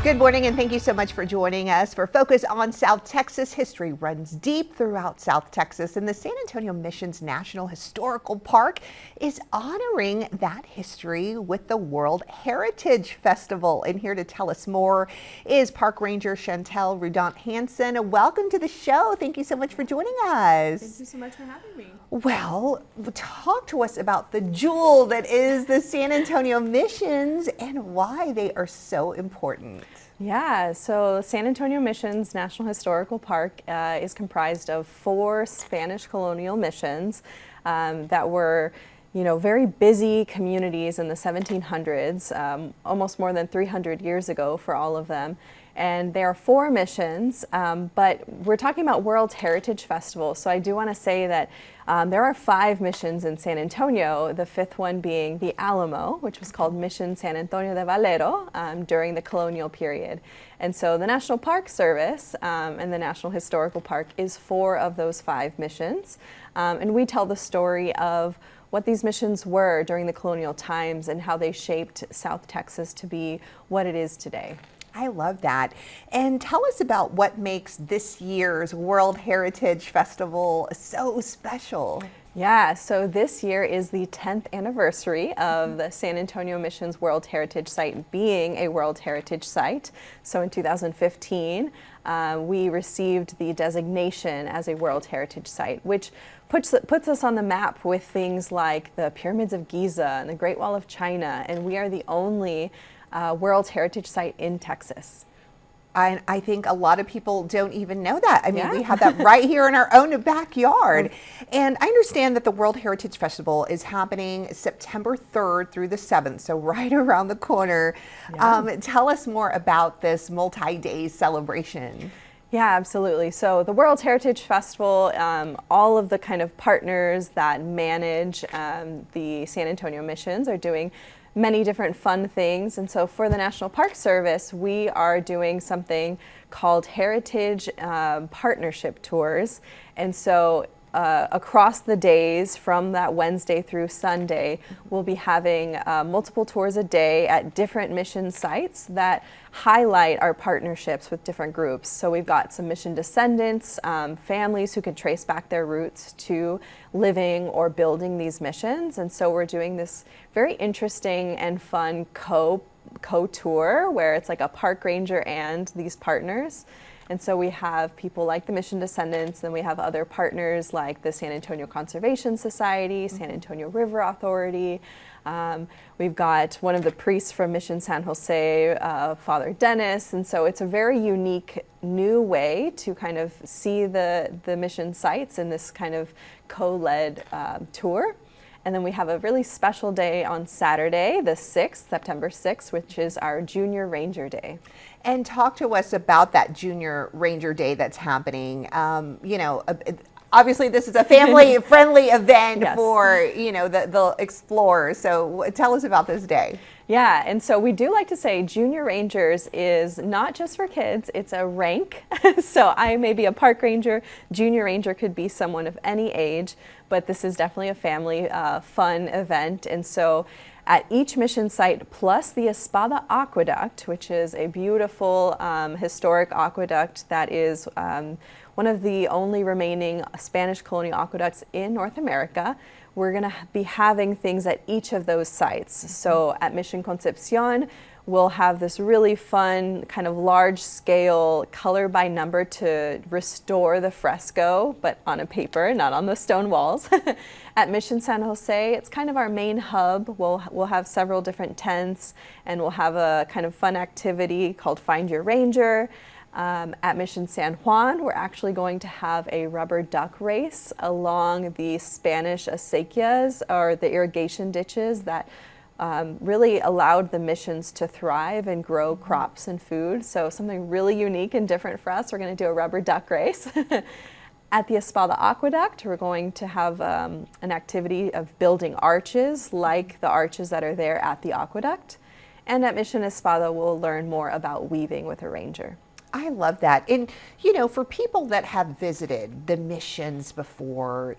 Good morning, and thank you so much for joining us for Focus on South Texas. History runs deep throughout South Texas, and the San Antonio Missions National Historical Park is honoring that history with the World Heritage Festival. And here to tell us more is Park Ranger Chantelle Ruidant Hansen. Welcome to the show. Thank you so much for joining us. Thank you so much for having me. Well, talk to us about the jewel that is the San Antonio Missions and why they are so important. Yeah, so San Antonio Missions National Historical Park is comprised of 4 Spanish colonial missions that were, very busy communities in the 1700s, almost more than 300 years ago for all of them. And there are 4 missions, but we're talking about World Heritage Festival. So I do want to say that there are 5 missions in San Antonio, the 5th one being the Alamo, which was called Mission San Antonio de Valero during the colonial period. And so the National Park Service and the National Historical Park is 4 of those 5 missions. And we tell the story of what these missions were during the colonial times and how they shaped South Texas to be what it is today. I love that. And tell us about what makes this year's World Heritage Festival so special. Yeah, so this year is the 10th anniversary of the San Antonio Missions World Heritage Site being a World Heritage Site. So in 2015, we received the designation as a World Heritage Site, which puts us on the map with things like the Pyramids of Giza and the Great Wall of China, and we are the only World Heritage Site in Texas. I think a lot of people don't even know that. I mean, we have that right here in our own backyard. And I understand that the World Heritage Festival is happening September 3rd through the 7th, so right around the corner. Yeah. Tell us more about this multi-day celebration. Yeah, absolutely. So the World Heritage Festival, all of the kind of partners that manage the San Antonio Missions are doing many different fun things. And so for the National Park Service, we are doing something called Heritage Partnership Tours. And so across the days from that Wednesday through Sunday, we'll be having multiple tours a day at different mission sites that highlight our partnerships with different groups. So we've got some mission descendants, families who can trace back their roots to living or building these missions. And so we're doing this very interesting and fun co-tour where it's like a park ranger and these partners. And so we have people like the mission descendants, and we have other partners like the San Antonio Conservation Society, San Antonio River Authority. We've got one of the priests from Mission San Jose, Father Dennis. And so it's a very unique new way to kind of see the mission sites in this kind of co-led tour. And then we have a really special day on Saturday, the 6th, September 6th, which is our Junior Ranger Day. And talk to us about that Junior Ranger Day that's happening. Obviously this is a family-friendly event for, the explorers. So tell us about this day. Yeah, and so we do like to say Junior Rangers is not just for kids, it's a rank. So I may be a park ranger, Junior Ranger could be someone of any age, but this is definitely a family fun event. And so at each mission site, plus the Espada Aqueduct, which is a beautiful historic aqueduct that is one of the only remaining Spanish colonial aqueducts in North America, we're going to be having things at each of those sites. So at Mission Concepcion, we'll have this really fun kind of large scale color by number to restore the fresco, but on a paper, not on the stone walls. At Mission San Jose, it's kind of our main hub. We'll have several different tents, and we'll have a kind of fun activity called Find Your Ranger. At Mission San Juan, we're actually going to have a rubber duck race along the Spanish acequias, or the irrigation ditches that really allowed the missions to thrive and grow crops and food. So something really unique and different for us. We're going to do a rubber duck race. At the Espada Aqueduct, we're going to have an activity of building arches like the arches that are there at the aqueduct. And at Mission Espada, we'll learn more about weaving with a ranger. I love that. And, for people that have visited the missions before,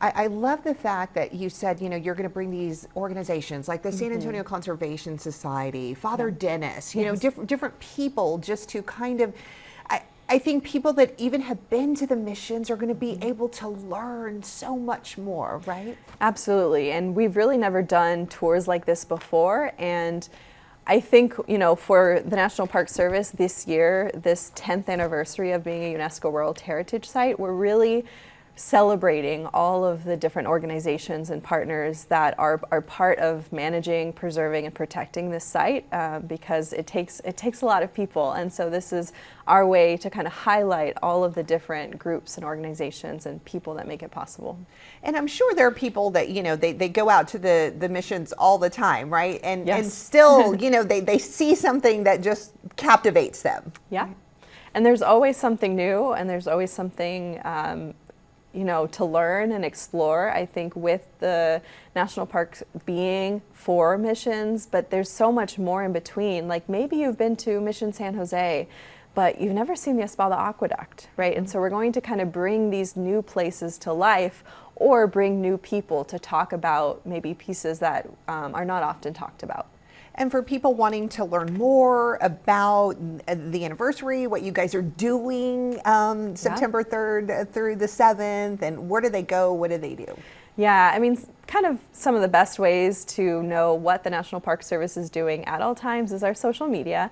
I love the fact that you said, you're going to bring these organizations like the San Antonio Conservation Society, Father Dennis, different people just to kind of, I think people that even have been to the missions are going to be able to learn so much more, right? Absolutely. And we've really never done tours like this before. And I think, for the National Park Service this year, this 10th anniversary of being a UNESCO World Heritage Site, we're really celebrating all of the different organizations and partners that are part of managing, preserving, and protecting this site, because it takes a lot of people. And so this is our way to kind of highlight all of the different groups and organizations and people that make it possible. And I'm sure there are people that, they go out to the missions all the time, right? And, yes. and still, they see something that just captivates them. Yeah. And there's always something new, and there's always something to learn and explore. I think with the national parks being for missions, but there's so much more in between. Like maybe you've been to Mission San Jose, but you've never seen the Espada Aqueduct, right? And so we're going to kind of bring these new places to life, or bring new people to talk about maybe pieces that are not often talked about. And for people wanting to learn more about the anniversary, what you guys are doing September 3rd through the 7th, and where do they go? What do they do? Yeah, I mean, kind of some of the best ways to know what the National Park Service is doing at all times is our social media.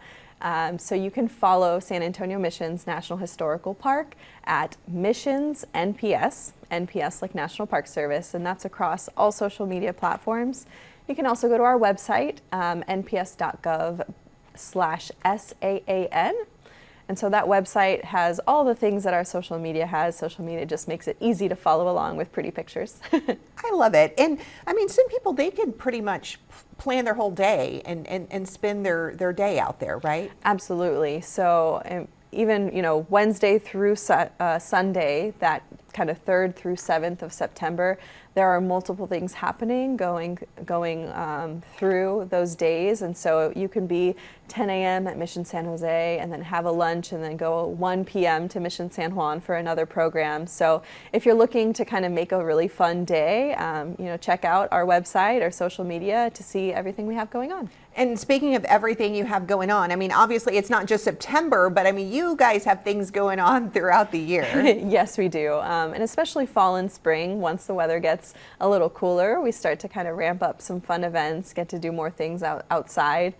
So you can follow San Antonio Missions National Historical Park at Missions NPS, NPS like National Park Service, and that's across all social media platforms. You can also go to our website, nps.gov/SAAN. And so that website has all the things that our social media has. Social media just makes it easy to follow along with pretty pictures. I love it. And I mean, some people, they can pretty much plan their whole day and spend their day out there, right? Absolutely. So even, Wednesday through Sunday, that kind of 3rd through 7th of September, there are multiple things happening going through those days. And so you can be 10 a.m. at Mission San Jose and then have a lunch and then go 1 p.m. to Mission San Juan for another program. So if you're looking to kind of make a really fun day, check out our website or social media to see everything we have going on. And speaking of everything you have going on, I mean, obviously it's not just September, but I mean, you guys have things going on throughout the year. Yes, we do. And especially fall and spring, once the weather gets a little cooler, we start to kind of ramp up some fun events, get to do more things outside,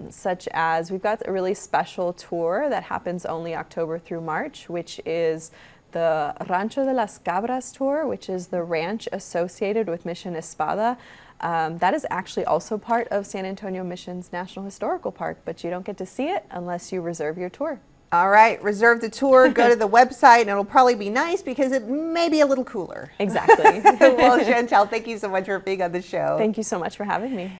such as we've got a really special tour that happens only October through March, which is the Rancho de las Cabras tour, which is the ranch associated with Mission Espada. That is actually also part of San Antonio Missions National Historical Park, but you don't get to see it unless you reserve your tour. All right, reserve the tour, go to the website, and it'll probably be nice because it may be a little cooler. Exactly. Well, Chantelle, thank you so much for being on the show. Thank you so much for having me.